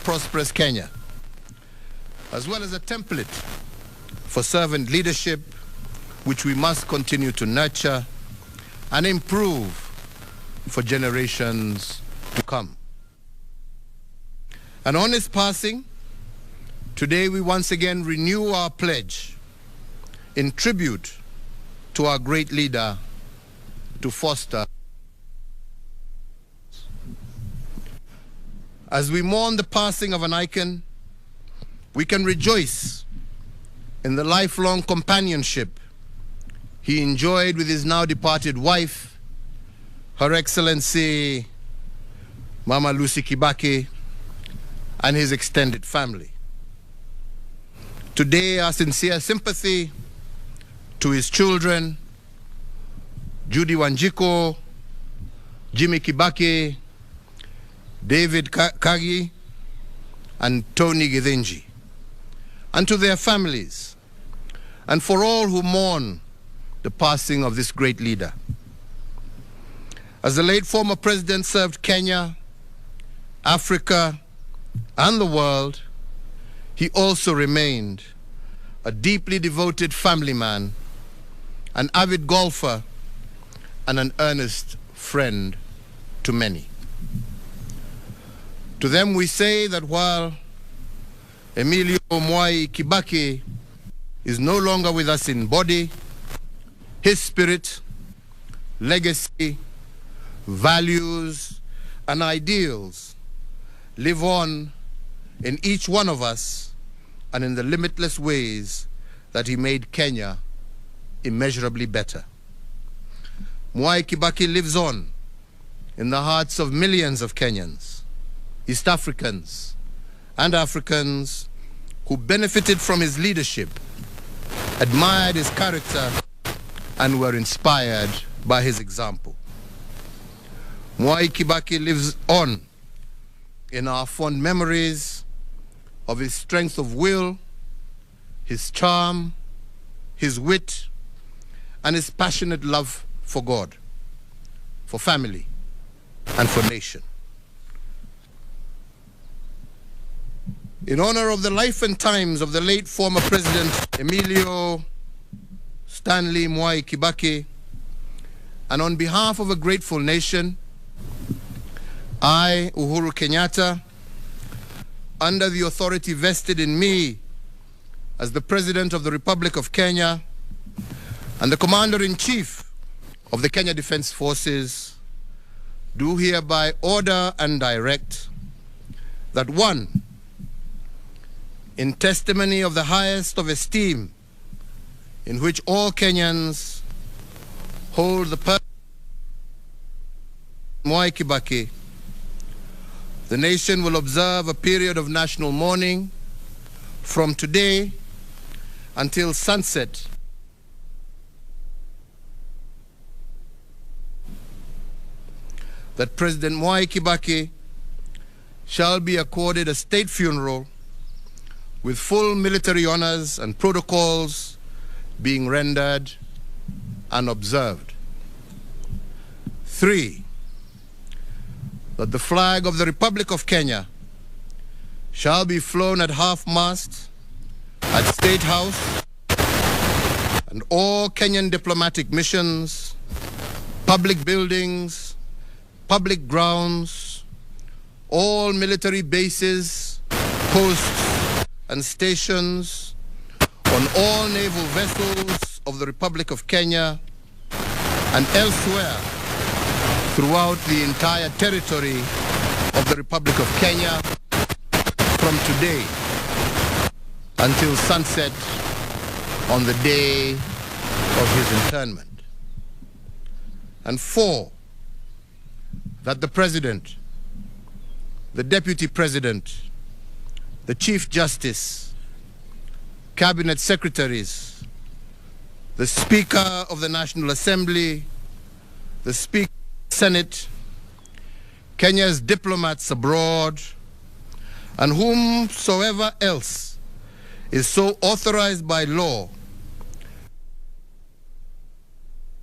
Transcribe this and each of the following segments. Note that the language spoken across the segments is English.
prosperous Kenya, as well as a template for servant leadership, which we must continue to nurture and improve for generations to come. And on his passing, today we once again renew our pledge in tribute to our great leader to foster. As we mourn the passing of an icon, we can rejoice in the lifelong companionship he enjoyed with his now departed wife, Her Excellency Mama Lucy Kibaki, and his extended family. Today, our sincere sympathy to his children, Judy Wanjiko, Jimmy Kibaki, David Kagi, and Tony Githinji, and to their families, and for all who mourn the passing of this great leader. As the late former president served Kenya, Africa, and the world, he also remained a deeply devoted family man, an avid golfer, and an earnest friend to many. To them we say that while Emilio Mwai Kibaki is no longer with us in body, his spirit, legacy, values, and ideals live on in each one of us and in the limitless ways that he made Kenya immeasurably better. Mwai Kibaki lives on in the hearts of millions of Kenyans, East Africans, and Africans who benefited from his leadership, admired his character, and were inspired by his example. Mwai Kibaki lives on in our fond memories of his strength of will, his charm, his wit, and his passionate love for God, for family, and for nation. In honor of the life and times of the late former President Emilio Stanley Mwai Kibaki, and on behalf of a grateful nation, I, Uhuru Kenyatta, under the authority vested in me as the President of the Republic of Kenya and the Commander-in-Chief of the Kenya Defense Forces, do hereby order and direct that one, in testimony of the highest of esteem in which all Kenyans hold the person of Mwai Kibaki, the nation will observe a period of national mourning from today until sunset. That President Mwai Kibaki shall be accorded a state funeral with full military honors and protocols being rendered and observed. 3, that the flag of the Republic of Kenya shall be flown at half-mast at State House and all Kenyan diplomatic missions, public buildings, public grounds, all military bases, posts, and stations, on all naval vessels of the Republic of Kenya and elsewhere throughout the entire territory of the Republic of Kenya from today until sunset on the day of his internment. And 4, that the President, the Deputy President, the Chief Justice, Cabinet Secretaries, the Speaker of the National Assembly, the Speaker of the Senate, Kenya's diplomats abroad, and whomsoever else is so authorized by law,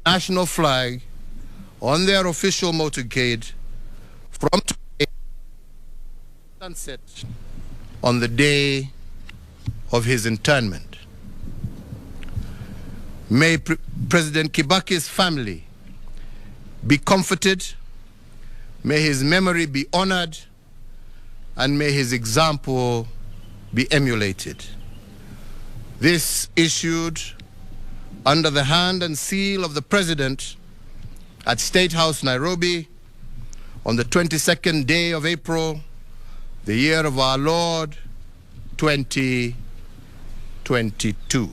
national flag on their official motorcade from today sunset on the day of his internment. May President Kibaki's family be comforted, may his memory be honored, and may his example be emulated. This issued under the hand and seal of the President at State House, Nairobi, on the 22nd day of April, the year of our Lord, 2022.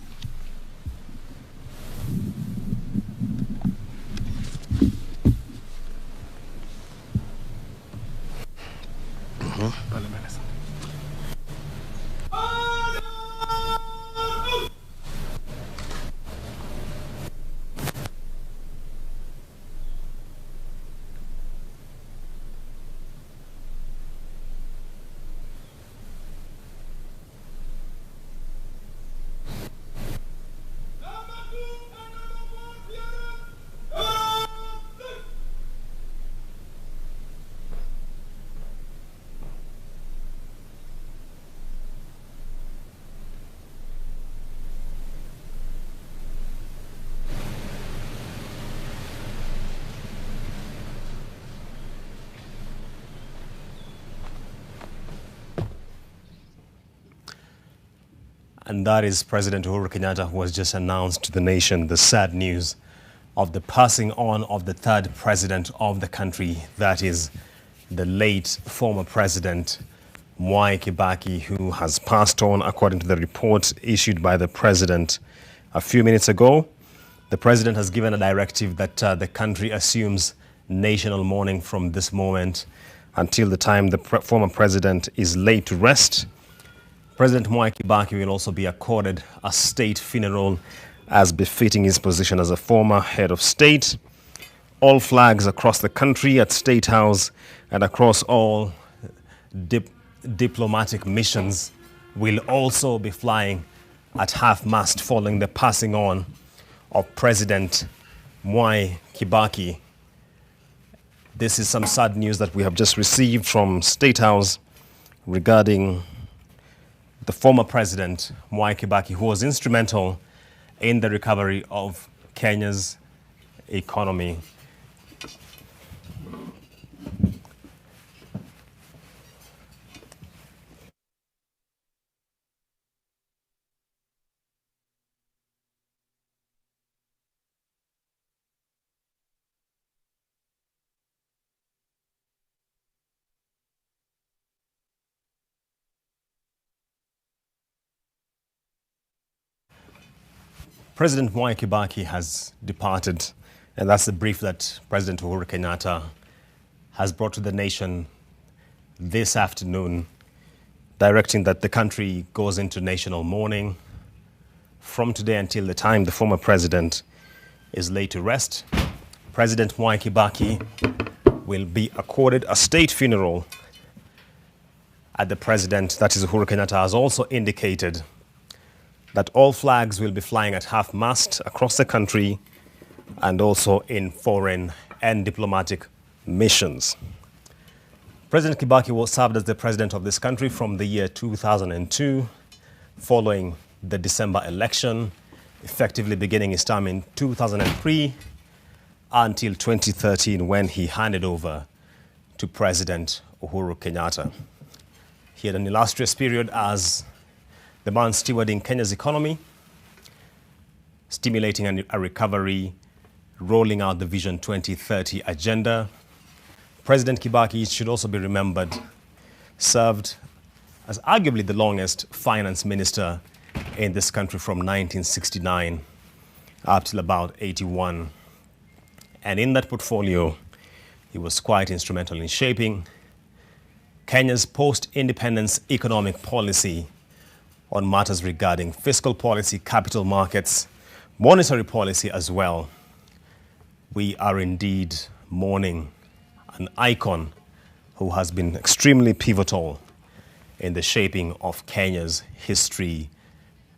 And that is President Uhuru Kenyatta, who has just announced to the nation the sad news of the passing on of the third president of the country, that is the late former President Mwai Kibaki, who has passed on according to the report issued by the president a few minutes ago. The president has given a directive that the country assumes national mourning from this moment until the time the former president is laid to rest. President Mwai Kibaki will also be accorded a state funeral as befitting his position as a former head of state. All flags across the country at State House and across all diplomatic missions will also be flying at half-mast following the passing on of President Mwai Kibaki. This is some sad news that we have just received from State House regarding the former president, Mwai Kibaki, who was instrumental in the recovery of Kenya's economy. President Mwai Kibaki has departed, and that's the brief that President Uhuru Kenyatta has brought to the nation this afternoon, directing that the country goes into national mourning from today until the time the former president is laid to rest. President Mwai Kibaki will be accorded a state funeral at the president, that is Uhuru Kenyatta, has also indicated that all flags will be flying at half-mast across the country and also in foreign and diplomatic missions. President Kibaki was served as the president of this country from the year 2002, following the December election, effectively beginning his term in 2003 until 2013, when he handed over to President Uhuru Kenyatta. He had an illustrious period as the man stewarding Kenya's economy, stimulating a recovery, rolling out the Vision 2030 agenda. President Kibaki, should also be remembered, served as arguably the longest finance minister in this country from 1969 up till about 81. And in that portfolio, he was quite instrumental in shaping Kenya's post-independence economic policy on matters regarding fiscal policy, capital markets, monetary policy as well. We are indeed mourning an icon who has been extremely pivotal in the shaping of Kenya's history,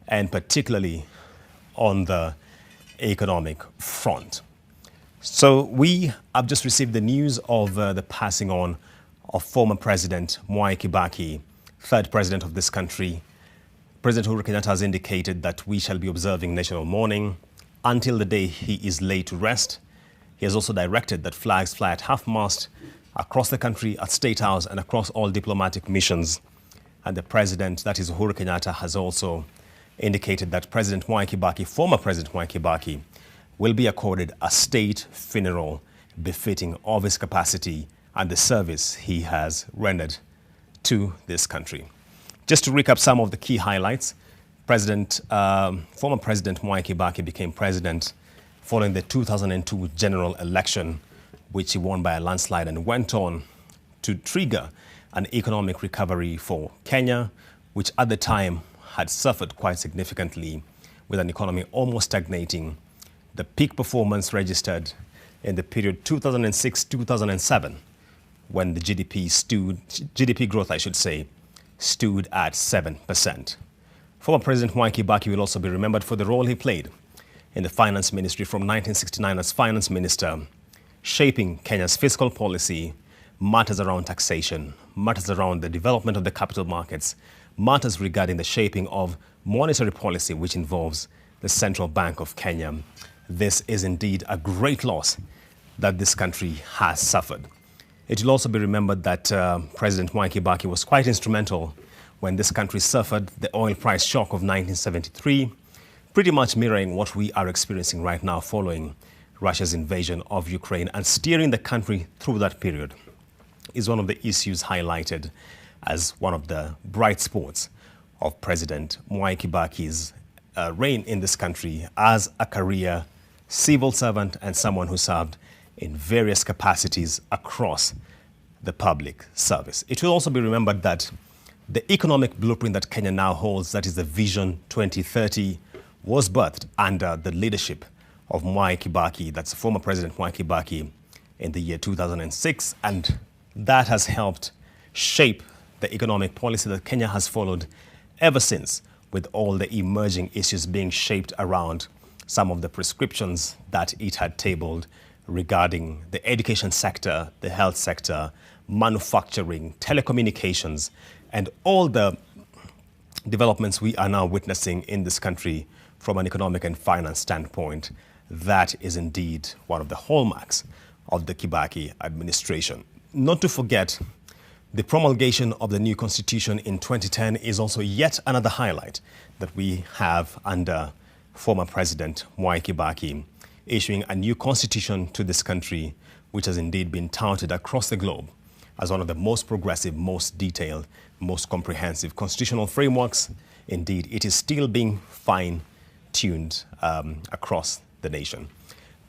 and particularly on the economic front. So we have just received the news of the passing on of former President Mwai Kibaki third president of this country, President Uhuru Kenyatta has indicated that we shall be observing national mourning until the day he is laid to rest. He has also directed that flags fly at half-mast across the country, at State House, and across all diplomatic missions. And the president, that is Uhuru Kenyatta, has also indicated that President Mwai Kibaki, former President Mwai Kibaki, will be accorded a state funeral befitting of his capacity and the service he has rendered to this country. Just to recap some of the key highlights, former President Mwai Kibaki became president following the 2002 general election, which he won by a landslide, and went on to trigger an economic recovery for Kenya, which at the time had suffered quite significantly with an economy almost stagnating. The peak performance registered in the period 2006-2007, when the GDP growth, I should say, stood at 7%. Former President Mwai Kibaki will also be remembered for the role he played in the finance ministry from 1969 as finance minister, shaping Kenya's fiscal policy, matters around taxation, matters around the development of the capital markets, matters regarding the shaping of monetary policy, which involves the Central Bank of Kenya. This is indeed a great loss that this country has suffered. It will also be remembered that President Mwai Kibaki was quite instrumental when this country suffered the oil price shock of 1973, pretty much mirroring what we are experiencing right now following Russia's invasion of Ukraine, and steering the country through that period is one of the issues highlighted as one of the bright spots of President Mwai Kibaki's reign in this country as a career civil servant and someone who served in various capacities across the public service. It will also be remembered that the economic blueprint that Kenya now holds, that is the Vision 2030, was birthed under the leadership of Mwai Kibaki, that's former President Mwai Kibaki, in the year 2006, and that has helped shape the economic policy that Kenya has followed ever since, with all the emerging issues being shaped around some of the prescriptions that it had tabled regarding the education sector, the health sector, manufacturing, telecommunications, and all the developments we are now witnessing in this country from an economic and finance standpoint. That is indeed one of the hallmarks of the Kibaki administration. Not to forget, the promulgation of the new constitution in 2010 is also yet another highlight that we have under former President Mwai Kibaki, issuing a new constitution to this country, which has indeed been touted across the globe as one of the most progressive, most detailed, most comprehensive constitutional frameworks. Indeed, it is still being fine-tuned across the nation.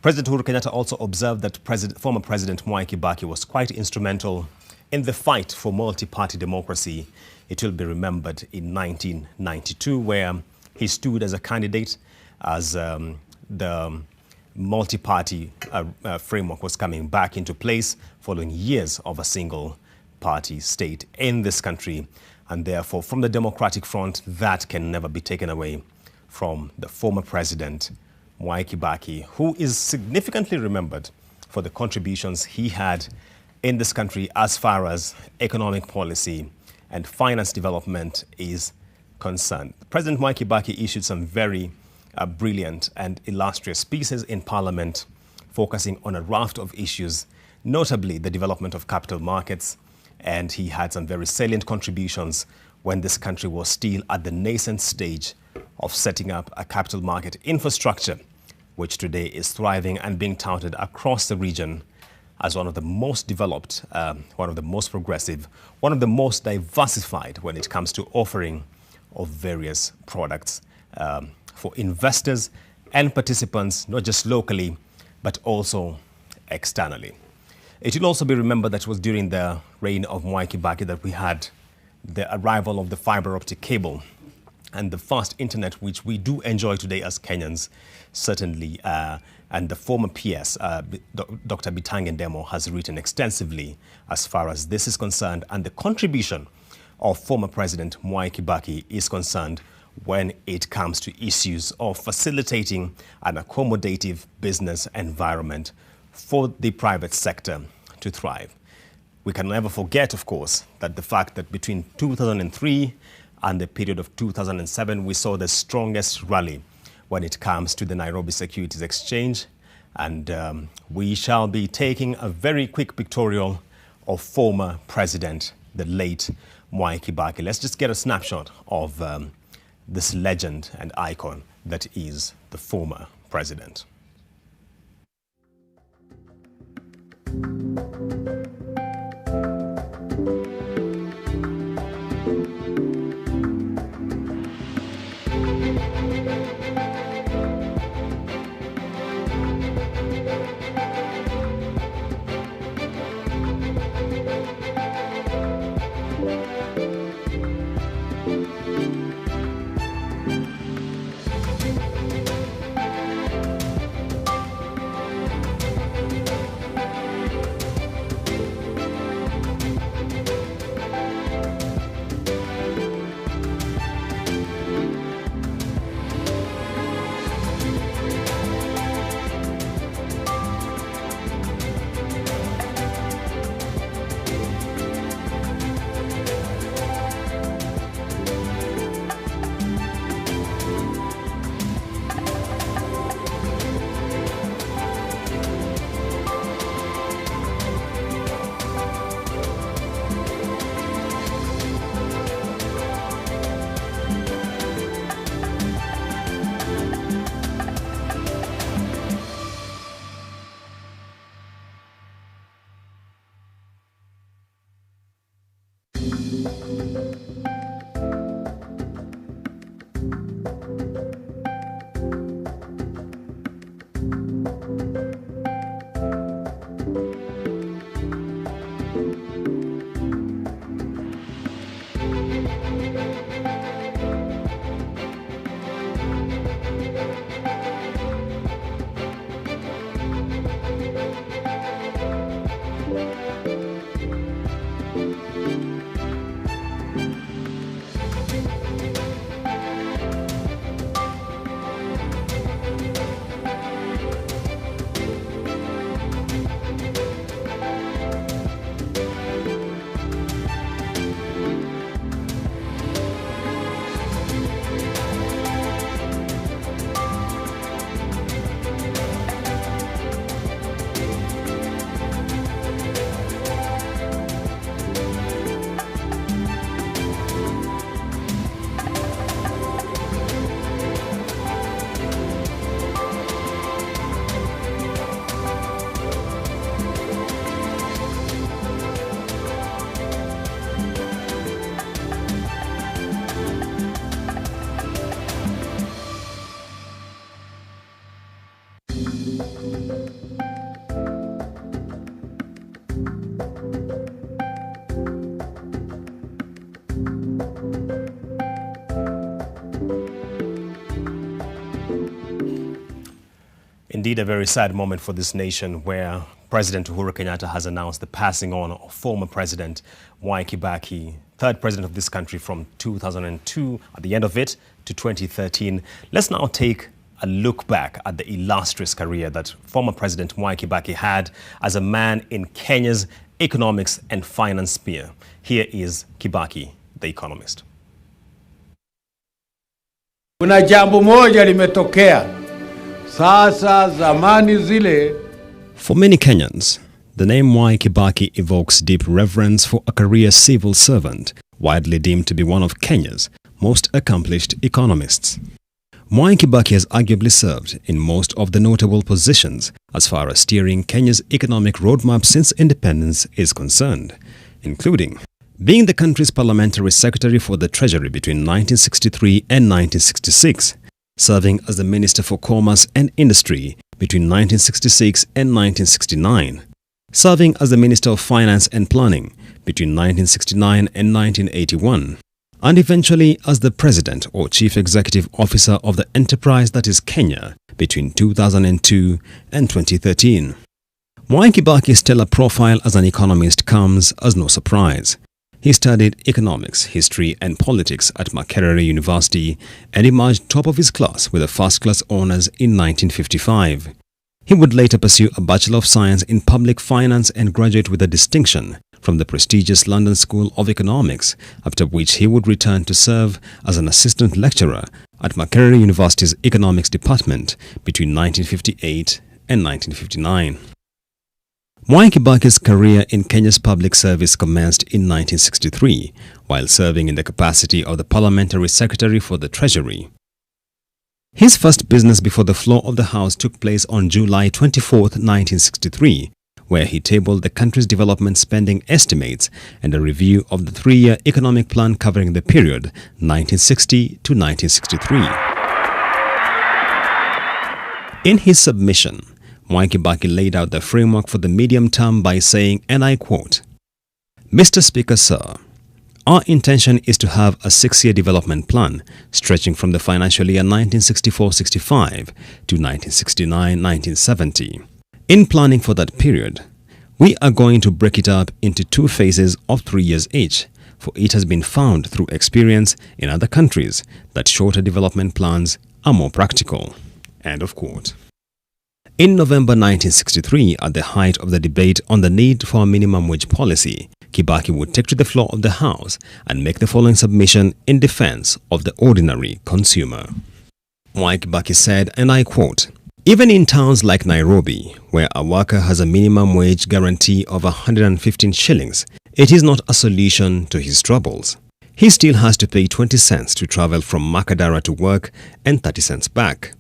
President Uhuru Kenyatta also observed that former President Mwai Kibaki was quite instrumental in the fight for multi-party democracy. It will be remembered in 1992, where he stood as a candidate as the multi-party framework was coming back into place following years of a single-party state in this country. And therefore, from the Democratic Front, that can never be taken away from the former President Mwai Kibaki, who is significantly remembered for the contributions he had in this country as far as economic policy and finance development is concerned. President Mwai Kibaki issued some very brilliant and illustrious pieces in Parliament, focusing on a raft of issues, notably the development of capital markets, and he had some very salient contributions when this country was still at the nascent stage of setting up a capital market infrastructure, which today is thriving and being touted across the region as one of the most developed, one of the most progressive, one of the most diversified when it comes to offering of various products for investors and participants, not just locally, but also externally. It will also be remembered that it was during the reign of Mwai Kibaki that we had the arrival of the fiber optic cable and the fast internet, which we do enjoy today as Kenyans, certainly. And the former PS, Dr. Bitange Ndemo, has written extensively as far as this is concerned, and the contribution of former President Mwai Kibaki is concerned when it comes to issues of facilitating an accommodative business environment for the private sector to thrive. We can never forget, of course, that the fact that between 2003 and the period of 2007, we saw the strongest rally when it comes to the Nairobi Securities Exchange. And we shall be taking a very quick pictorial of former President, the late Mwai Kibaki. Let's just get a snapshot of this legend and icon that is the former president. Indeed, a very sad moment for this nation where President Uhuru Kenyatta has announced the passing on of former President Mwai Kibaki, third president of this country from 2002, at the end of it, to 2013. Let's now take a look back at the illustrious career that former President Mwai Kibaki had as a man in Kenya's economics and finance sphere. Here is Kibaki, the economist. Kuna jambo moja limetokea. Sasa zamani zile. For many Kenyans, the name Mwai Kibaki evokes deep reverence for a career civil servant, widely deemed to be one of Kenya's most accomplished economists. Mwai Kibaki has arguably served in most of the notable positions as far as steering Kenya's economic roadmap since independence is concerned, including being the country's parliamentary secretary for the Treasury between 1963 and 1966, serving as the Minister for Commerce and Industry between 1966 and 1969, serving as the Minister of Finance and Planning between 1969 and 1981, and eventually as the President or Chief Executive Officer of the enterprise that is Kenya between 2002 and 2013. Mwai Kibaki's stellar profile as an economist comes as no surprise. He studied economics, history and politics at Makerere University and emerged top of his class with a first-class honours in 1955. He would later pursue a Bachelor of Science in Public Finance and graduate with a distinction from the prestigious London School of Economics, after which he would return to serve as an assistant lecturer at Makerere University's Economics Department between 1958 and 1959. Mwai Kibaki's career in Kenya's public service commenced in 1963, while serving in the capacity of the Parliamentary Secretary for the Treasury. His first business before the floor of the House took place on July 24, 1963, where he tabled the country's development spending estimates and a review of the three-year economic plan covering the period 1960 to 1963. In his submission, Mwai Kibaki laid out the framework for the medium term by saying, and I quote, "Mr. Speaker, sir, our intention is to have a 6-year development plan stretching from the financial year 1964-65 to 1969-1970. In planning for that period, we are going to break it up into 2 phases of 3 years each, for it has been found through experience in other countries that shorter development plans are more practical." End of quote. In November 1963, at the height of the debate on the need for a minimum wage policy, Kibaki would take to the floor of the House and make the following submission in defense of the ordinary consumer. Mwai Kibaki said, and I quote, "Even in towns like Nairobi, where a worker has a minimum wage guarantee of 115 shillings, it is not a solution to his troubles. He still has to pay 20 cents to travel from Makadara to work and 30 cents back.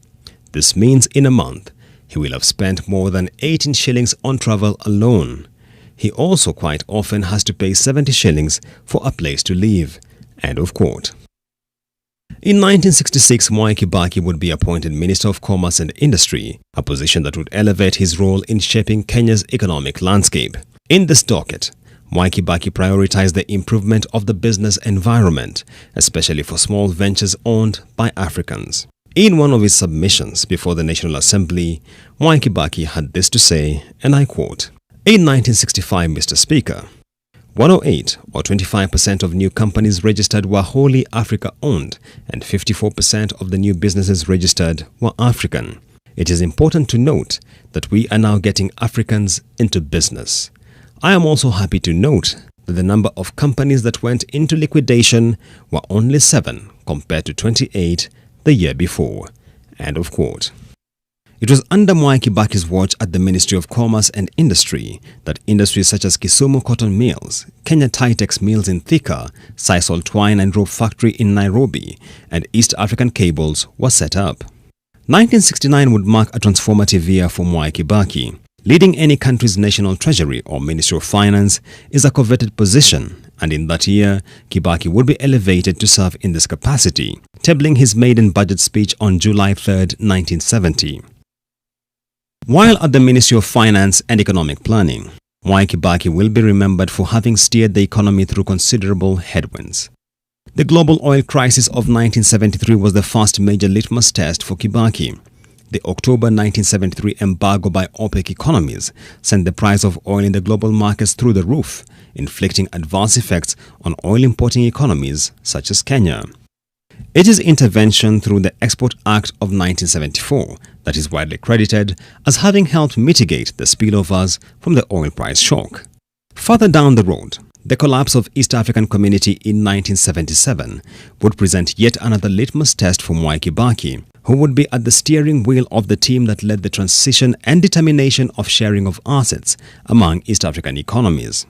This means in a month, he will have spent more than 18 shillings on travel alone. He also quite often has to pay 70 shillings for a place to live." End of quote. In 1966, Mwai Kibaki would be appointed Minister of Commerce and Industry, a position that would elevate his role in shaping Kenya's economic landscape. In this docket, Mwai Kibaki prioritized the improvement of the business environment, especially for small ventures owned by Africans. In one of his submissions before the National Assembly, Mwai Kibaki had this to say, and I quote, "In 1965, Mr. Speaker, 108 or 25% of new companies registered were wholly Africa-owned and 54% of the new businesses registered were African. It is important to note that we are now getting Africans into business. I am also happy to note that the number of companies that went into liquidation were only 7 compared to 28 the year before." End of quote. It was under Mwai Kibaki's watch at the Ministry of Commerce and Industry that industries such as Kisumu Cotton Mills, Kenya Titex Mills in Thika, Sisal Twine and Rope Factory in Nairobi, and East African Cables were set up. 1969 would mark a transformative year for Mwai Kibaki. Leading any country's national treasury or Ministry of Finance is a coveted position, and in that year, Kibaki would be elevated to serve in this capacity, tabling his maiden budget speech on July 3, 1970. While at the Ministry of Finance and Economic Planning, Mwai Kibaki will be remembered for having steered the economy through considerable headwinds. The global oil crisis of 1973 was the first major litmus test for Kibaki. The October 1973 embargo by OPEC economies sent the price of oil in the global markets through the roof, inflicting adverse effects on oil-importing economies such as Kenya. It is intervention through the Export Act of 1974 that is widely credited as having helped mitigate the spillovers from the oil price shock. Further down the road, the collapse of East African Community in 1977 would present yet another litmus test for Mwai Kibaki, who would be at the steering wheel of the team that led the transition and determination of sharing of assets among East African economies.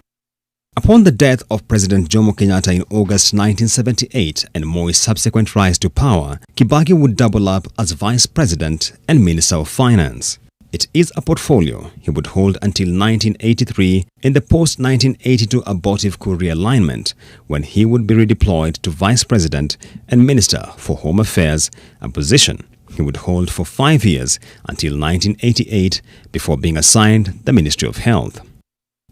Upon the death of President Jomo Kenyatta in August 1978 and Moi's subsequent rise to power, Kibaki would double up as Vice President and Minister of Finance. It is a portfolio he would hold until 1983 in the post-1982 abortive coup realignment, when he would be redeployed to Vice President and Minister for Home Affairs, a position he would hold for 5 years until 1988 before being assigned the Ministry of Health.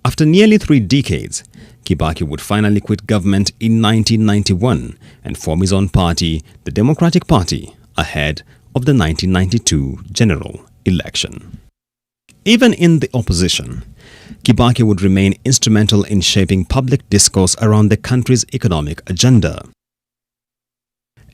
After nearly 3 decades, Kibaki would finally quit government in 1991 and form his own party, the Democratic Party, ahead of the 1992 general election. Even in the opposition, Kibaki would remain instrumental in shaping public discourse around the country's economic agenda.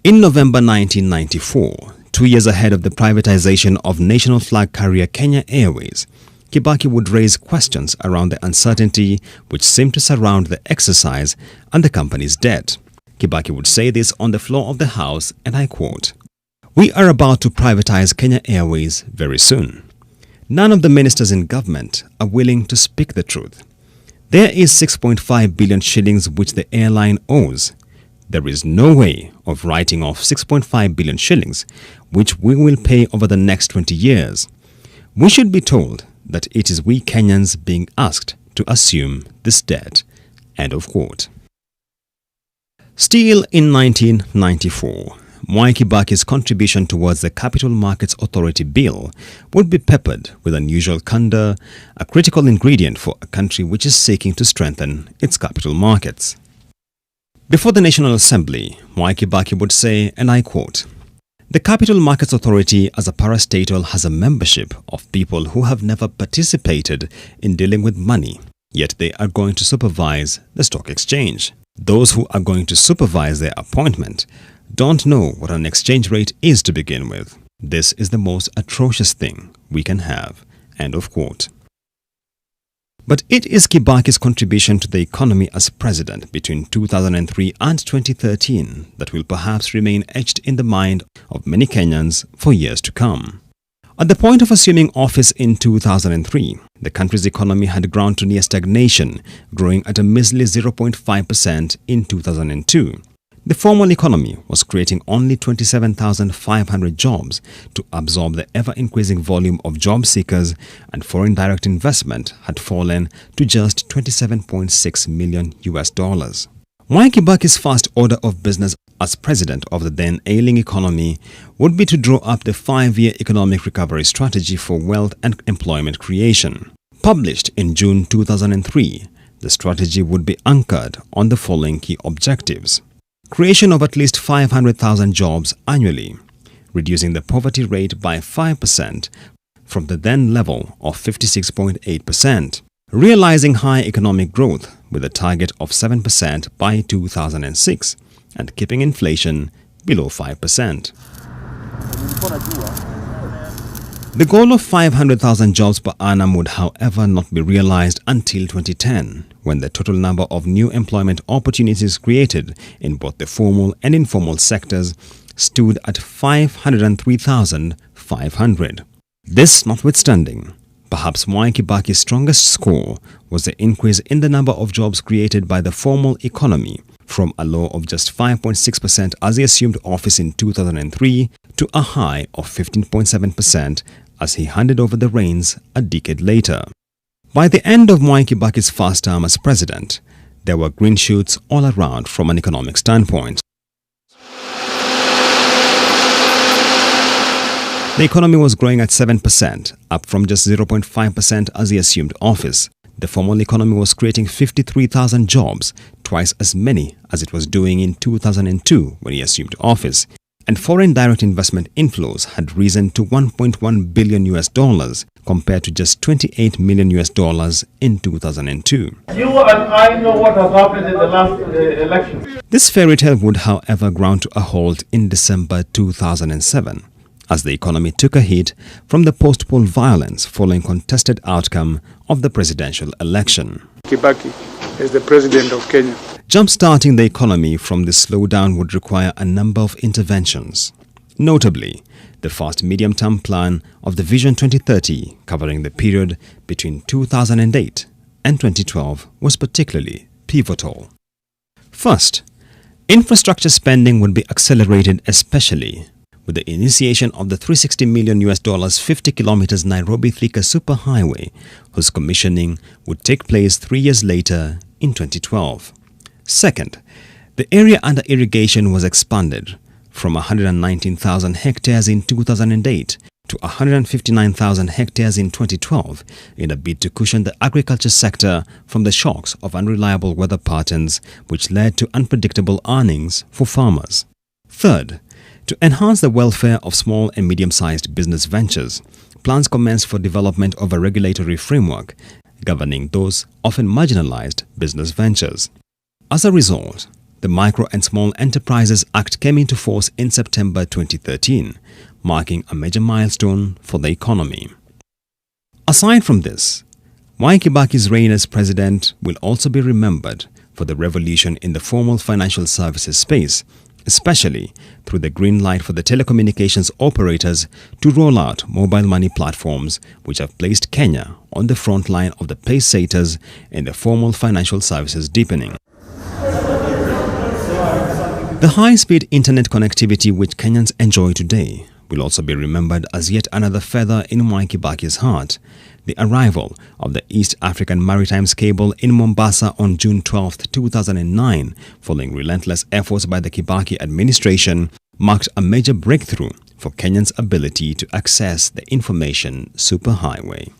In November 1994, 2 years ahead of the privatization of national flag carrier Kenya Airways, Kibaki would raise questions around the uncertainty which seemed to surround the exercise and the company's debt. Kibaki would say this on the floor of the House, and I quote, "We are about to privatize Kenya Airways very soon. None of the ministers in government are willing to speak the truth. There is 6.5 billion shillings which the airline owes. There is no way of writing off 6.5 billion shillings which we will pay over the next 20 years. We should be told that it is we Kenyans being asked to assume this debt." End of quote. Still in 1994, Mwai Kibaki's contribution towards the Capital Markets Authority Bill would be peppered with unusual candor, a critical ingredient for a country which is seeking to strengthen its capital markets. Before the National Assembly, Mwai Kibaki would say, and I quote, "The Capital Markets Authority as a parastatal has a membership of people who have never participated in dealing with money, yet they are going to supervise the stock exchange. Those who are going to supervise their appointment don't know what an exchange rate is to begin with. This is the most atrocious thing we can have." End of quote. But it is Kibaki's contribution to the economy as president between 2003 and 2013 that will perhaps remain etched in the mind of many Kenyans for years to come. At the point of assuming office in 2003, the country's economy had ground to near stagnation, growing at a measly 0.5% in 2002. The formal economy was creating only 27,500 jobs to absorb the ever-increasing volume of job seekers, and foreign direct investment had fallen to just $27.6 million. Mwai Kibaki's first order of business as president of the then ailing economy would be to draw up the 5-year economic recovery strategy for wealth and employment creation. Published in June 2003, the strategy would be anchored on the following key objectives: creation of at least 500,000 jobs annually, reducing the poverty rate by 5% from the then level of 56.8%, realizing high economic growth with a target of 7% by 2006, and keeping inflation below 5%. The goal of 500,000 jobs per annum would, however, not be realized until 2010, when the total number of new employment opportunities created in both the formal and informal sectors stood at 503,500. This notwithstanding, perhaps Mwai Kibaki's strongest score was the increase in the number of jobs created by the formal economy, from a low of just 5.6% as he assumed office in 2003 to a high of 15.7% as he handed over the reins a decade later. By the end of Mwai Kibaki's first term as president, there were green shoots all around from an economic standpoint. The economy was growing at 7%, up from just 0.5% as he assumed office. The formal economy was creating 53,000 jobs, twice as many as it was doing in 2002 when he assumed office. And foreign direct investment inflows had risen to $1.1 billion compared to just $28 million in 2002. You and I know what has happened in the last election. This fairy tale would, however, ground to a halt in December 2007 as the economy took a hit from the post-poll violence following contested outcome of the presidential election. Kibaki is the president of Kenya. Jump-starting the economy from this slowdown would require a number of interventions. Notably, the first medium-term plan of the Vision 2030, covering the period between 2008 and 2012, was particularly pivotal. First, infrastructure spending would be accelerated, especially with the initiation of the $360 million 50 kilometers Nairobi-Thika superhighway, whose commissioning would take place 3 years later in 2012. Second, the area under irrigation was expanded from 119,000 hectares in 2008 to 159,000 hectares in 2012 in a bid to cushion the agriculture sector from the shocks of unreliable weather patterns which led to unpredictable earnings for farmers. Third, to enhance the welfare of small and medium-sized business ventures, plans commenced for development of a regulatory framework governing those often marginalized business ventures. As a result, the Micro and Small Enterprises Act came into force in September 2013, marking a major milestone for the economy. Aside from this, Mwai Kibaki's reign as president will also be remembered for the revolution in the formal financial services space, especially through the green light for the telecommunications operators to roll out mobile money platforms which have placed Kenya on the front line of the pace-setters in the formal financial services deepening. The high-speed internet connectivity which Kenyans enjoy today will also be remembered as yet another feather in Mwai Kibaki's heart. The arrival of the East African Maritime Cable in Mombasa on June 12, 2009, following relentless efforts by the Kibaki administration, marked a major breakthrough for Kenyans' ability to access the information superhighway.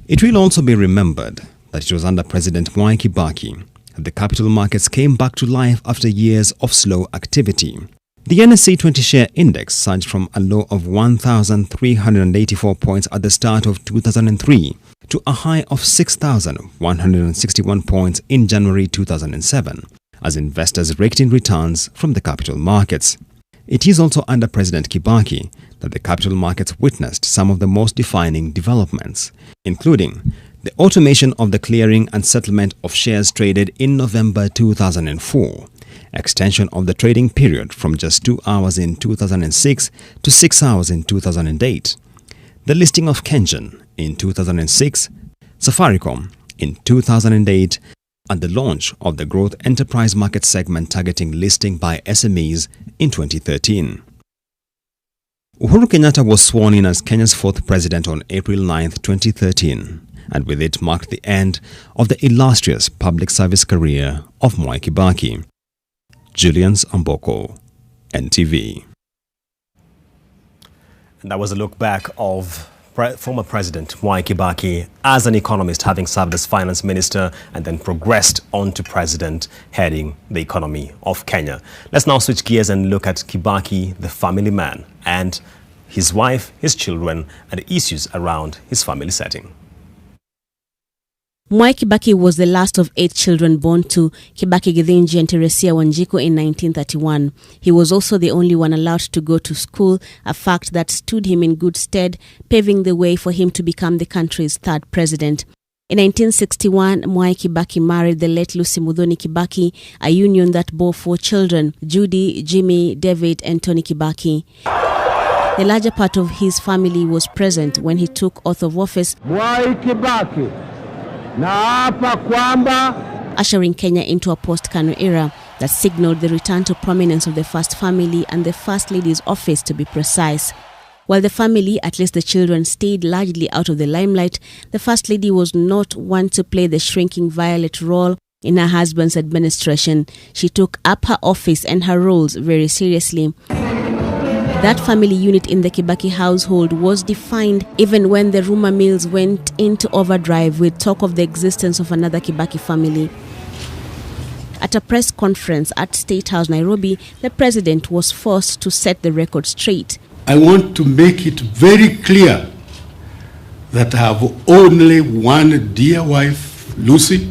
It will also be remembered that it was under President Mwai Kibaki that the capital markets came back to life after years of slow activity. The NSE 20 share index surged from a low of 1,384 points at the start of 2003 to a high of 6,161 points in January 2007 as investors raked in returns from the capital markets. It is also under President Kibaki that the capital markets witnessed some of the most defining developments, including the automation of the clearing and settlement of shares traded in November 2004, extension of the trading period from just 2 hours in 2006 to 6 hours in 2008, the listing of Kengen in 2006, Safaricom in 2008, and the launch of the growth enterprise market segment targeting listing by SMEs in 2013. Uhuru Kenyatta was sworn in as Kenya's 4th president on April 9, 2013, and with it marked the end of the illustrious public service career of Mwai Kibaki. Julian's Amboko, NTV. And that was a look back of former President Mwai Kibaki as an economist, having served as finance minister and then progressed on to president, heading the economy of Kenya. Let's now switch gears and look at Kibaki, the family man, and his wife, his children, and the issues around his family setting. Mwai Kibaki was the last of 8 children born to Kibaki Githinji and Teresia Wanjiku in 1931. He was also the only one allowed to go to school, a fact that stood him in good stead, paving the way for him to become the country's 3rd president. In 1961, Mwai Kibaki married the late Lucy Muthoni Kibaki, a union that bore 4 children, Judy, Jimmy, David, and Tony Kibaki. The larger part of his family was present when he took oath of office, Mwai Kibaki naapa kwamba, ushering Kenya into a post-Kanu era that signaled the return to prominence of the first family and the First Lady's office, to be precise. While the family, at least the children, stayed largely out of the limelight, the First Lady was not one to play the shrinking violet role in her husband's administration. She took up her office and her roles very seriously. That family unit in the Kibaki household was defined even when the rumor mills went into overdrive with talk of the existence of another Kibaki family. At a press conference at State House, Nairobi, the president was forced to set the record straight. I want to make it very clear that I have only one dear wife, Lucy,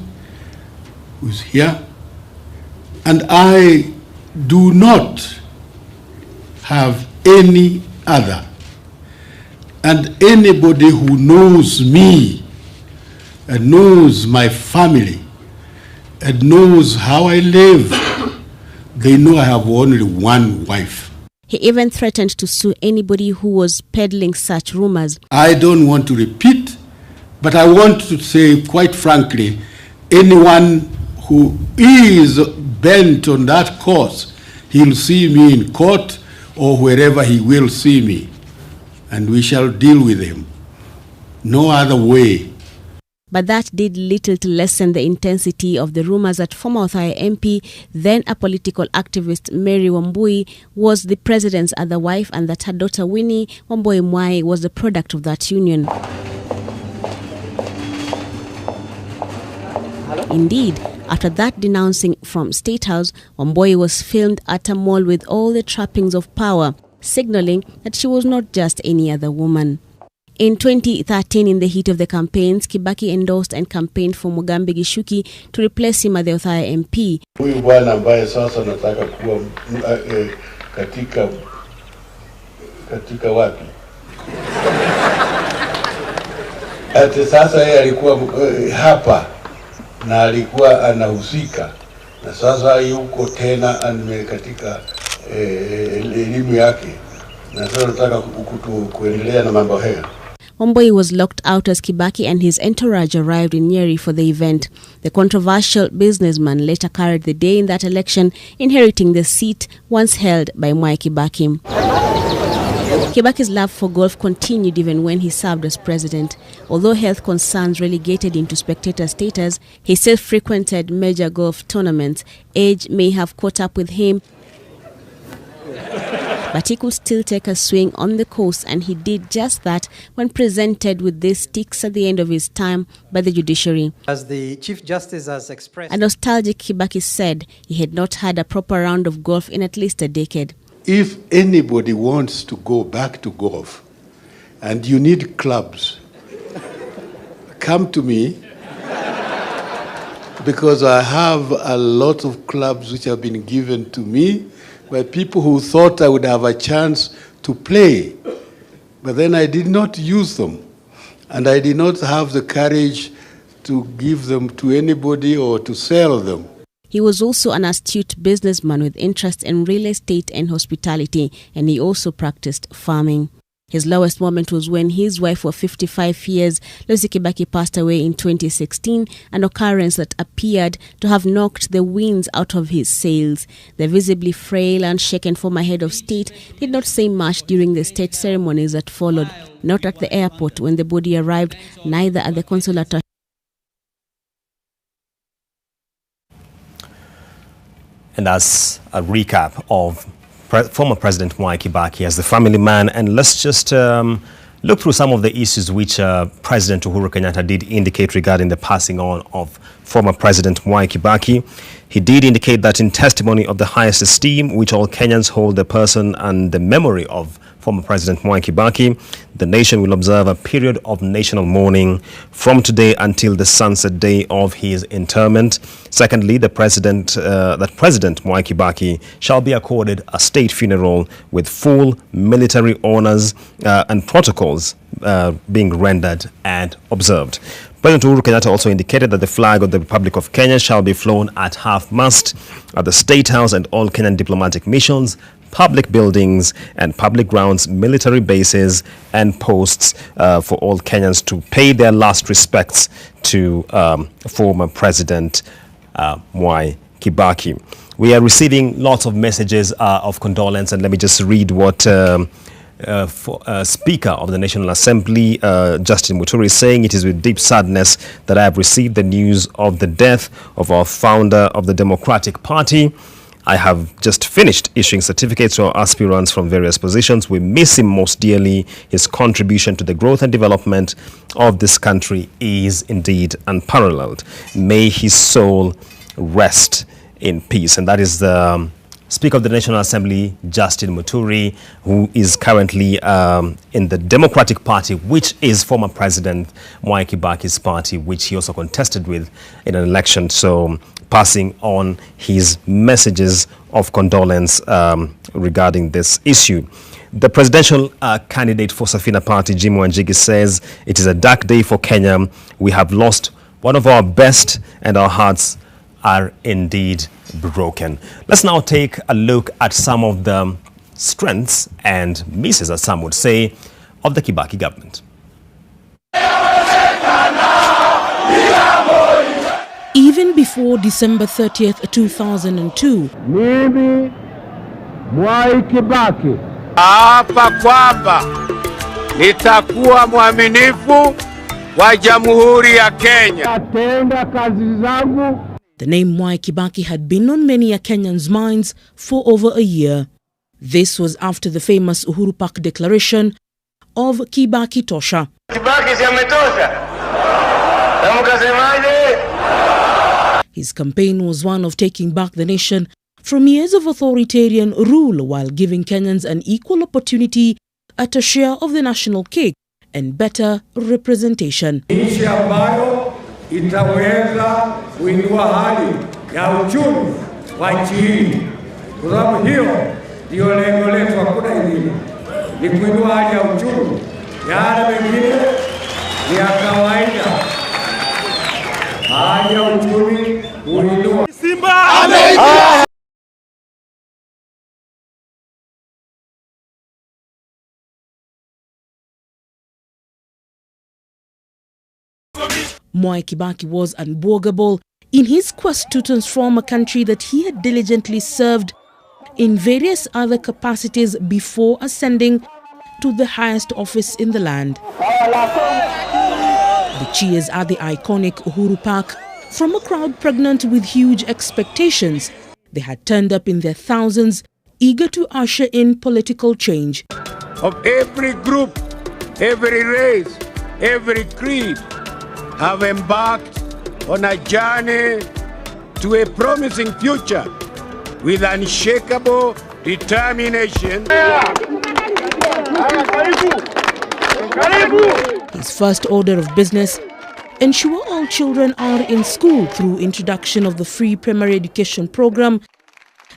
who's here, and I do not have any other. And anybody who knows me and knows my family and knows how I live, they know I have only one wife. He even threatened to sue anybody who was peddling such rumors. I don't want to repeat, but I want to say quite frankly, anyone who is bent on that course, he'll see me in court or wherever he will see me, and we shall deal with him. No other way. But that did little to lessen the intensity of the rumors that former Othaya MP, then a political activist, Mary Wambui, was the president's other wife, and that her daughter Winnie Wambui Mwai was the product of that union. Indeed, after that denouncing from State House, Wambui was filmed at a mall with all the trappings of power, signaling that she was not just any other woman. In 2013, in the heat of the campaigns, Kibaki endorsed and campaigned for Mugambi Gishuki to replace him as the Othaya MP. Huyu bwana ambaye sasa nataka kuwa katika wapi? ati sasa yeye alikuwa hapa na alikuwa anahusika, na sasa yuko tena katika elimu yake, na sasa nataka kuendelea na mambo haya. Wambui was locked out as Kibaki and his entourage arrived in Nyeri for the event. The controversial businessman later carried the day in that election, inheriting the seat once held by Mwai Kibaki. Kibaki's love for golf continued even when he served as president. Although health concerns relegated him to spectator status, he still frequented major golf tournaments. Age may have caught up with him, but he could still take a swing on the course, and he did just that when presented with these sticks at the end of his time by the judiciary. As the Chief Justice has expressed, A nostalgic Kibaki said he had not had a proper round of golf in at least a decade. If anybody wants to go back to golf and you need clubs, come to me, because I have a lot of clubs which have been given to me by people who thought I would have a chance to play. But then I did not use them, and I did not have the courage to give them to anybody or to sell them. He was also an astute businessman with interests in real estate and hospitality, and he also practiced farming. His lowest moment was when his wife of 55 years, Lucy Kibaki, passed away in 2016, an occurrence that appeared to have knocked the winds out of his sails. The visibly frail and shaken former head of state did not say much during the state ceremonies that followed, not at the airport when the body arrived, neither at the consulate. And that's a recap of former President Mwai Kibaki as the family man. And let's just look through some of the issues which President Uhuru Kenyatta did indicate regarding the passing on of former President Mwai Kibaki. He did indicate that in testimony of the highest esteem which all Kenyans hold the person and the memory of former President Mwai Kibaki, the nation will observe a period of national mourning from today until the sunset day of his interment. Secondly, President Mwai Kibaki shall be accorded a state funeral with full military honors and protocols being rendered and observed. President Uhuru Kenyatta also indicated that the flag of the Republic of Kenya shall be flown at half-mast at the State House and all Kenyan diplomatic missions, public buildings and public grounds, military bases and posts for all Kenyans to pay their last respects to former President Mwai Kibaki. We are receiving lots of messages of condolence, and let me just read what Speaker of the National Assembly, Justin Muturi, is saying. It is with deep sadness that I have received the news of the death of our founder of the Democratic Party. I have just finished issuing certificates to our aspirants from various positions. We miss him most dearly. His contribution to the growth and development of this country is indeed unparalleled. May his soul rest in peace. And that is the Speaker of the National Assembly, Justin Muturi, who is currently in the Democratic Party, which is former President Mwai Kibaki's party, which he also contested with in an election. So passing on his messages of condolence regarding this issue. The presidential candidate for Safina Party, Jim Wanjigi, says it is a dark day for Kenya. We have lost one of our best and our hearts are indeed broken. Let's now take a look at some of the strengths and misses, as some would say, of the Kibaki government. Even before December 30th, 2002, Mimi Mwai Kibaki hapa kwamba nitakuwa mwaminifu wa Jamhuri ya Kenya. Natenda kazi zangu. The name Mwai Kibaki had been on many a Kenyan's minds for over a year. This was after the famous Uhuru Park declaration of Kibaki Tosha. Kibaki si ametosha. Na mkasemaje? His campaign was one of taking back the nation from years of authoritarian rule while giving Kenyans an equal opportunity at a share of the national cake and better representation. Nchi ambayo itaweza kuinua hali ya uchumi wa nchi hii. Kwa sababu hiyo ndio lengo letu, hakuna ingine. Ni kuinua hali ya uchumi. Yale mengine ni ya kawaida. Hali ya uchumi kuinua. Simba! Mwai Kibaki was unbogable in his quest to transform a country that he had diligently served in various other capacities before ascending to the highest office in the land. The cheers at the iconic Uhuru Park from a crowd pregnant with huge expectations. They had turned up in their thousands, eager to usher in political change. Of every group, every race, every creed, have embarked on a journey to a promising future with unshakable determination. His first order of business: ensure all children are in school through introduction of the free primary education program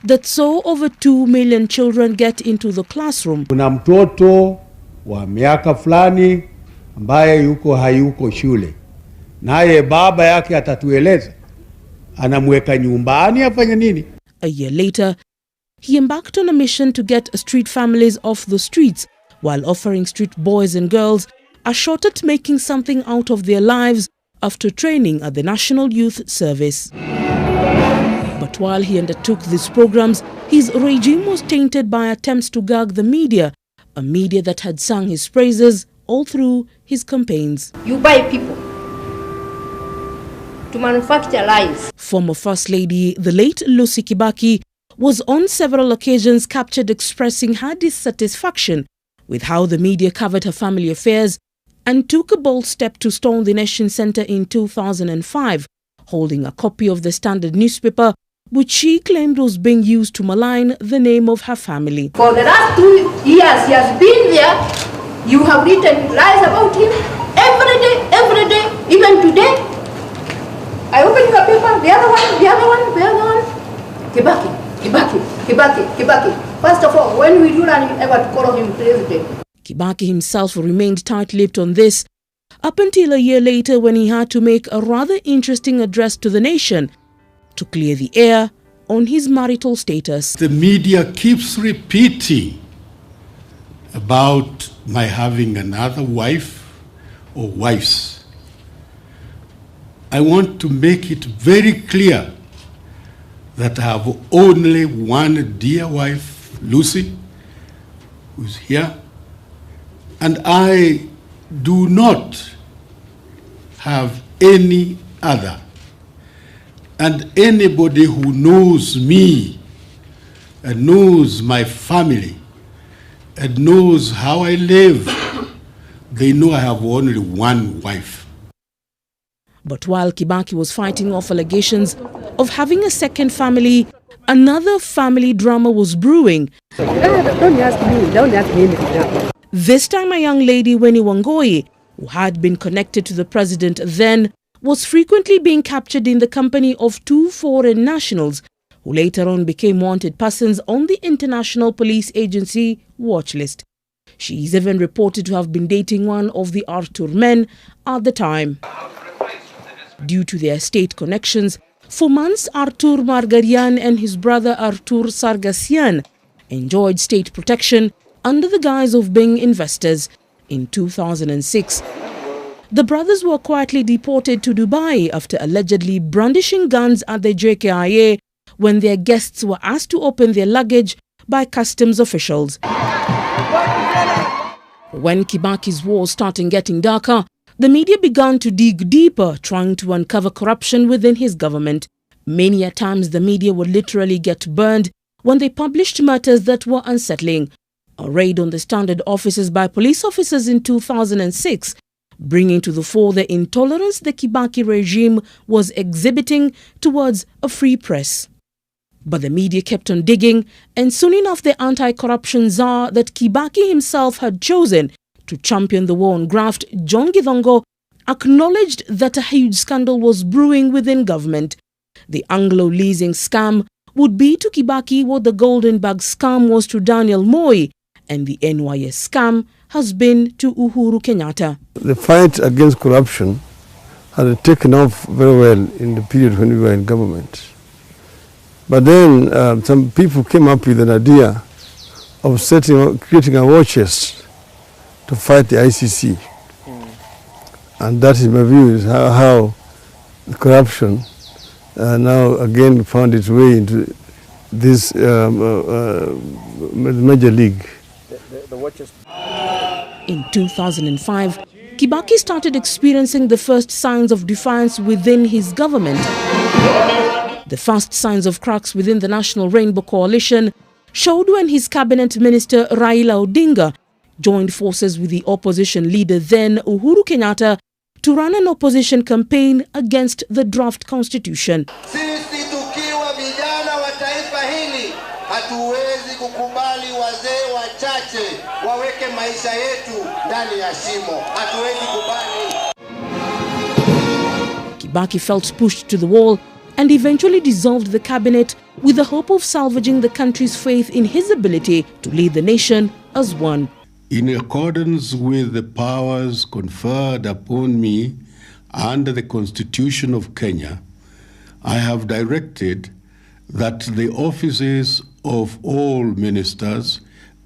that saw over 2 million children get into the classroom. Kuna mtoto wa miaka fulani ambaye hayuko shule. Naye baba yake atatueleza anamweka nyumbani afanye nini. A year later, he embarked on a mission to get street families off the streets while offering street boys and girls a shot at making something out of their lives after training at the National Youth Service. But while he undertook these programs, his regime was tainted by attempts to gag the media, a media that had sung his praises all through his campaigns. You buy people to manufacture lies. Former First Lady, the late Lucy Kibaki, was on several occasions captured expressing her dissatisfaction with how the media covered her family affairs, and took a bold step to storm the Nation Centre in 2005, holding a copy of the Standard newspaper, which she claimed was being used to malign the name of her family. For the last 2 years he has been there. You have written lies about him every day, even today. I open your paper, the other one. Kibaki. First of all, when will you learn ever to call him president? Kibaki himself remained tight-lipped on this, up until a year later when he had to make a rather interesting address to the nation to clear the air on his marital status. The media keeps repeating about my having another wife or wives. I want to make it very clear that I have only one dear wife, Lucy, who's here, and I do not have any other. And anybody who knows me and knows my family and knows how I live, they know I have only one wife. But while Kibaki was fighting off allegations of having a second family, another family drama was brewing. Don't ask me. This time a young lady, Winnie Wangoi, who had been connected to the president then, was frequently being captured in the company of 2 foreign nationals who later on became wanted persons on the International Police Agency watch list. She is even reported to have been dating one of the Arthur men at the time. Due to their state connections, for months Arthur Margarian and his brother Arthur Sargassian enjoyed state protection under the guise of being investors. In 2006, the brothers were quietly deported to Dubai after allegedly brandishing guns at the JKIA when their guests were asked to open their luggage by customs officials. When Kibaki's war started getting darker, the media began to dig deeper, trying to uncover corruption within his government. Many a times the media would literally get burned when they published matters that were unsettling. A raid on the Standard offices by police officers in 2006, bringing to the fore the intolerance the Kibaki regime was exhibiting towards a free press. But the media kept on digging, and soon enough the anti-corruption czar that Kibaki himself had chosen to champion the war on graft, John Githongo, acknowledged that a huge scandal was brewing within government. The Anglo leasing scam would be to Kibaki what the Goldenberg scam was to Daniel Moi, and the NYS scam has been to Uhuru Kenyatta. The fight against corruption had taken off very well in the period when we were in government. But then some people came up with an idea of creating a war chest to fight the ICC. And that, in my view, is how corruption now again found its way into this major league. In 2005, Kibaki started experiencing the first signs of defiance within his government. The first signs of cracks within the National Rainbow Coalition showed when his cabinet minister Raila Odinga joined forces with the opposition leader then Uhuru Kenyatta to run an opposition campaign against the draft constitution. Sisi tukiwa vijana wa taifa hili hatuwezi kukubali wazee wachache waweke maisha yetu ndani ya shimo. Hatuwezi kubali. Kibaki felt pushed to the wall and eventually dissolved the cabinet with the hope of salvaging the country's faith in his ability to lead the nation as one. In accordance with the powers conferred upon me under the Constitution of Kenya, I have directed that the offices of all ministers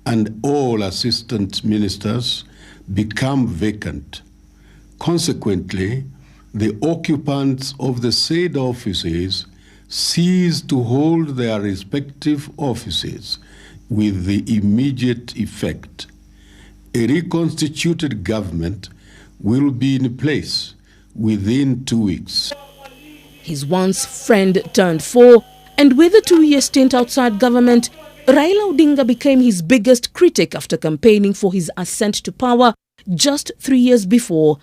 and all assistant ministers become vacant. Consequently, the occupants of the said offices cease to hold their respective offices with the immediate effect. A reconstituted government will be in place within 2 weeks. His once friend turned foe, and with a 2-year stint outside government, Raila Odinga became his biggest critic after campaigning for his ascent to power just 3 years before.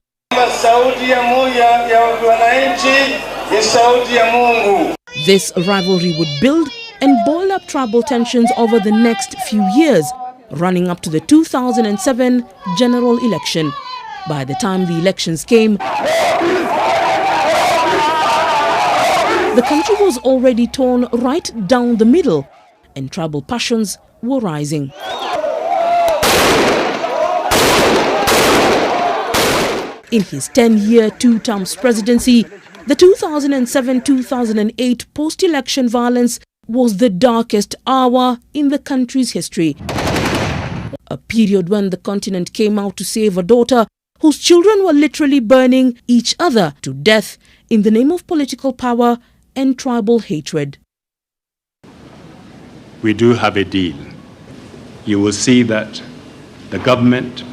This rivalry would build and boil up tribal tensions over the next few years, running up to the 2007 general election. By the time the elections came, the country was already torn right down the middle, and tribal passions were rising. In his 10-year, 2-term presidency, the 2007-2008 post-election violence was the darkest hour in the country's history. A period when the continent came out to save a daughter whose children were literally burning each other to death in the name of political power and tribal hatred. We do have a deal. You will see that the government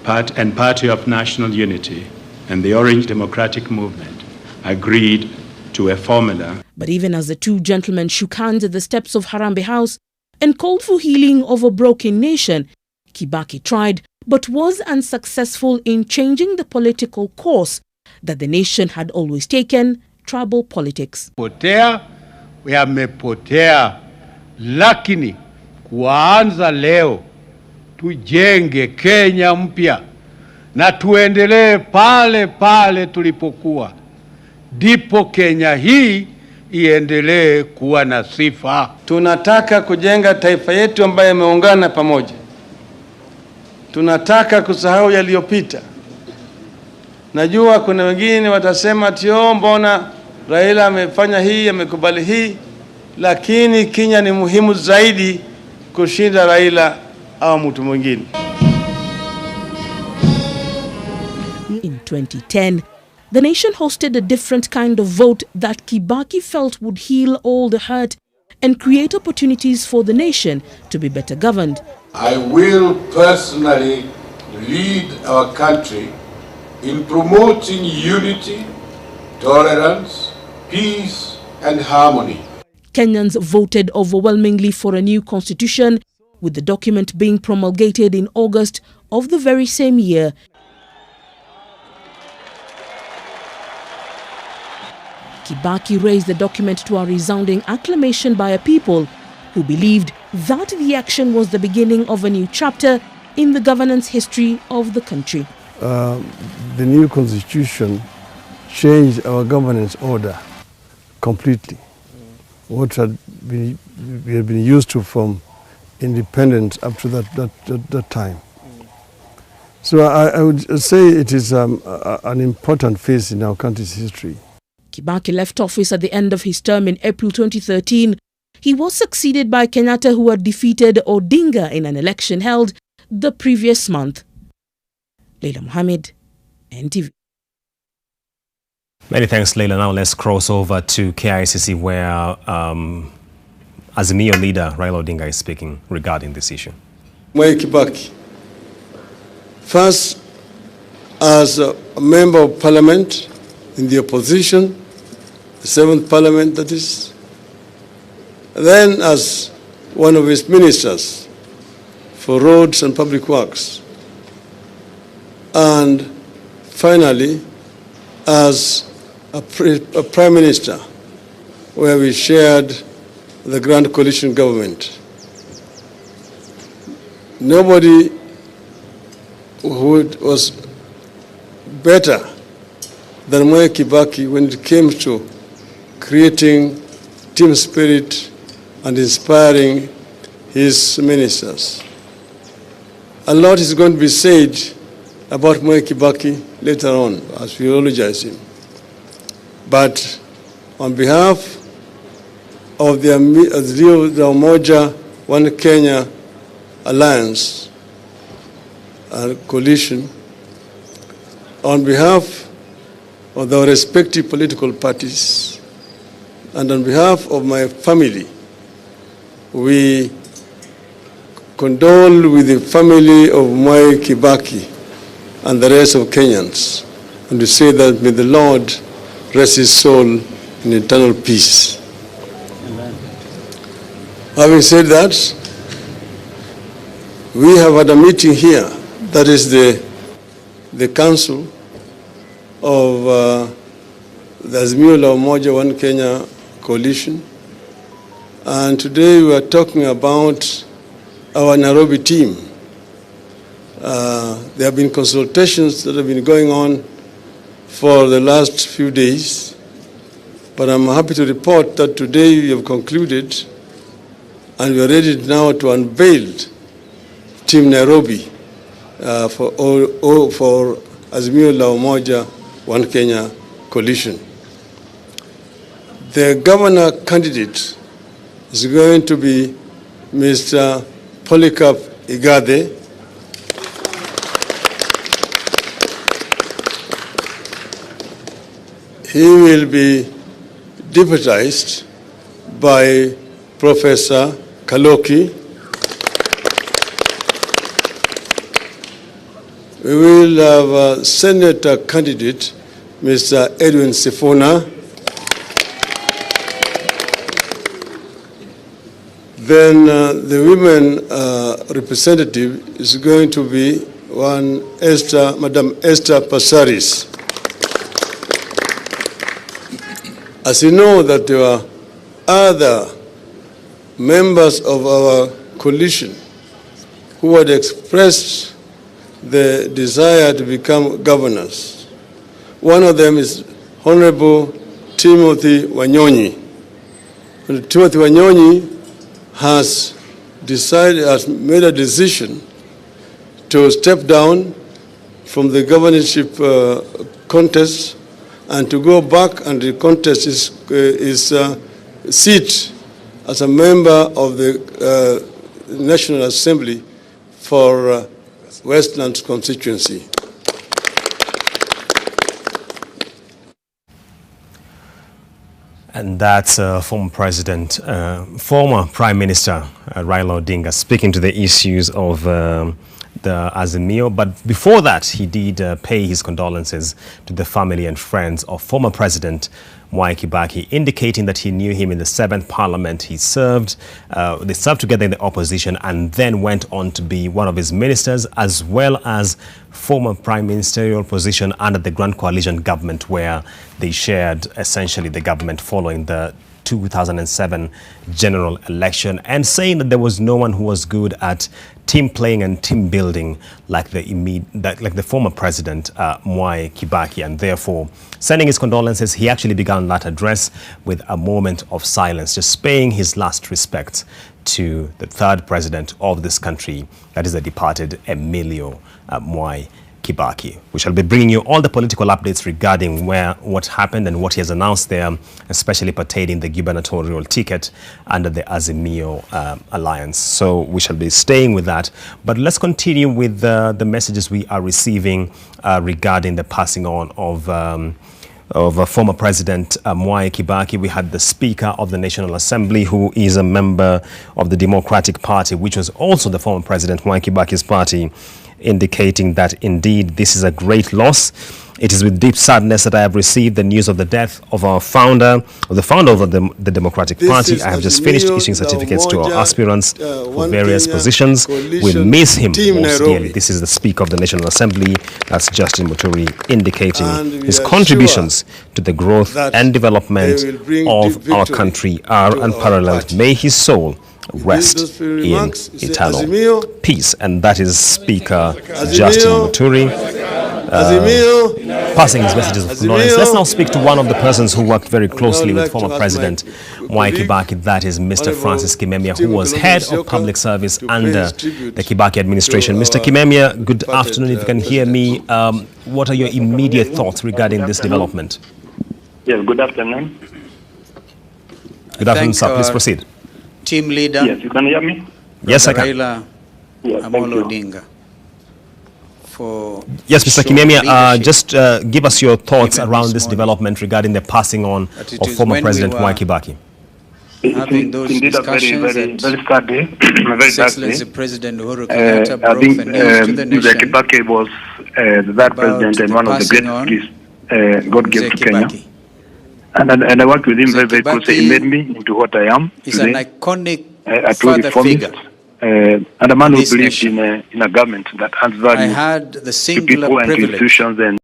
and Party of National Unity and the Orange Democratic Movement agreed to a formula. But even as the two gentlemen shook hands at the steps of Harambee House and called for healing of a broken nation, Kibaki tried but was unsuccessful in changing the political course that the nation had always taken, tribal politics. Potea, yamepotea, lakini kuanza leo tujenge Kenya mpya na tuendelee pale pale tulipokuwa. Ndipo Kenya hii iendelee kuwa na sifa. Tunataka kujenga taifa yetu ambayo imeungana pamoja. Tunataka kusahau yaliyopita. Najua kuna wengine watasema tio mbona Raila amefanya hii, amekubali hii, lakini Kenya ni muhimu zaidi kushinda Raila au mtu mwingine. In 2010, the nation hosted a different kind of vote that Kibaki felt would heal all the hurt and create opportunities for the nation to be better governed. I will personally lead our country in promoting unity, tolerance, peace and harmony. Kenyans voted overwhelmingly for a new constitution, with the document being promulgated in August of the very same year. Kibaki raised the document to a resounding acclamation by a people who believed that the action was the beginning of a new chapter in the governance history of the country. The new constitution changed our governance order completely. What we had been used to from independence up to that time. So I would say it is an important phase in our country's history. Kibaki left office at the end of his term in April 2013. He was succeeded by Kenyatta, who had defeated Odinga in an election held the previous month. Leila Mohammed, NTV. Many thanks, Leila. Now let's cross over to KICC, where Azimio leader Raila Odinga is speaking regarding this issue. Mwai Kibaki, first as a member of parliament in the opposition, the 7th parliament that is, then as one of his ministers for roads and public works, and finally as a prime minister where we shared the grand coalition government. Nobody who was better than Mwai Kibaki when it came to creating team spirit and inspiring his ministers. A lot is going to be said about Mwai Kibaki later on as we eulogize him. But on behalf of the Umoja One Kenya Alliance and coalition, on behalf of the respective political parties, and on behalf of my family, we condole with the family of Mwai Kibaki and the rest of Kenyans, and we say that may the Lord rest his soul in eternal peace. Amen. Having said that, we have had a meeting here, that is the council of the Azimio la Umoja One Kenya coalition, and today we are talking about our Nairobi team. There have been consultations that have been going on for the last few days, but I'm happy to report that today we have concluded and we are ready now to unveil Team Nairobi for Azimio la Umoja One Kenya coalition. The governor candidate is going to be Mr. Polycarp Igathe. He will be deputized by Professor Kaloki. We will have a senator candidate, Mr. Edwin Sifuna. Then the women representative is going to be Madam Esther Passaris. As you know that there are other members of our coalition who had expressed the desire to become governors. One of them is Honorable Timothy Wanyonyi. And Timothy Wanyonyi has made a decision to step down from the governorship contest and to go back and contest his seat as a member of the National Assembly for Westlands constituency. And that's former Prime Minister Raila Odinga speaking to the issues of the Azimio. But before that, he did pay his condolences to the family and friends of former President Mwai Kibaki, indicating that he knew him in the 7th Parliament. He served, they served together in the opposition and then went on to be one of his ministers, as well as former prime ministerial position under the Grand Coalition government, where they shared essentially the government following the 2007 general election, and saying that there was no one who was good at team playing and team building like the former president Mwai Kibaki, and therefore sending his condolences. He actually began that address with a moment of silence, just paying his last respects to the third president of this country, that is the departed Emilio Mwai Kibaki. We shall be bringing you all the political updates regarding what happened and what he has announced there, especially pertaining the gubernatorial ticket under the Azimio alliance. So we shall be staying with that. But let's continue with the messages we are receiving regarding the passing on of former President Mwai Kibaki. We had the Speaker of the National Assembly, who is a member of the Democratic Party, which was also the former President Mwai Kibaki's party, indicating that indeed this is a great loss. It is with deep sadness that I have received the news of the death of our founder, of the founder of the Democratic Party. I have just finished issuing certificates to our aspirants for various positions. We miss him most dearly. This is the Speaker of the National Assembly, that's Justin Muturi, indicating his contributions to the growth and development of our country are unparalleled. May his soul rest in eternal peace. And that is Speaker Justin Muturi passing his messages of condolence. Let's now speak to one of the persons who worked very closely with former President Mwai Kibaki. That is Mr. Francis Kimemia, who was head of public service under the Kibaki administration. Mr. Kimemia, good afternoon. If you can hear me, what are your immediate thoughts regarding this development? Yes, good afternoon. Good afternoon, sir. Please proceed. Team leader. Yes, you can hear me? Yes, I can. Raila Amolo Odinga. Yes, Mr. Kimemia, just give us your thoughts around this development regarding the passing on of former President Mwai Kibaki. Having those indeed a very sad day, a very sad day. President Uhuru Kenyatta broke the news to the nation. Kibaki was the third president and one of the greatest gifts God gave to Kenya. And I worked with him very closely. He made me into what I am He's today. an iconic A true reformist, and a man who believed in a government that adds value I had the to singular people and to privilege institutions and